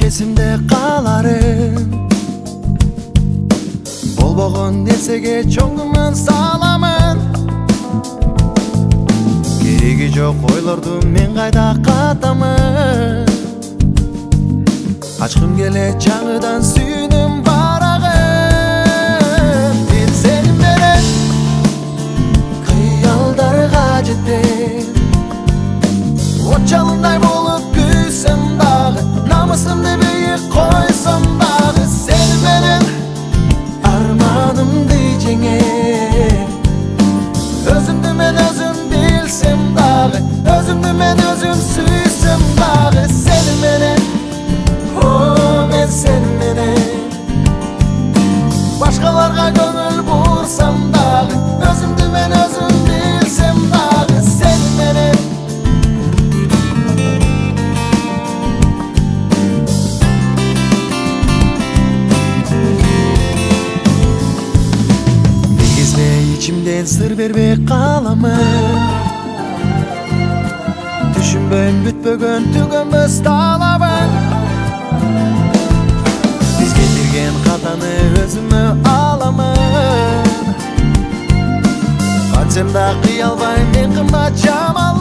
esimde kalarım. Bolboğun nesege çoğumun salamın. Keregi жоқ ойлорду мен кайда катамын. Ачкым келет жаңыдан сүйүнүм барагын. Мен сени менен кыялдарга жетем. От жалындай болуп күйсөм дагы, намысымды бийик койсом дагы, сени менен арманымды жеңем. Өзүмдү мен өзүм билсем дагы, өзүмдү мен өзүм сүйсөм дагы, сени менен, о мен сени менен. Башкаларга көңүл бурсам дагы, өзүмдү мен өзүм билсем дагы, сени менен. İçimden sır vermey kalamın. Düşünböym бүтпөгөн түгөнбөс талабын. Биз кетирген катаны өзүмө аламын. Кантсем да кыя албайм мен кымбат жамалым.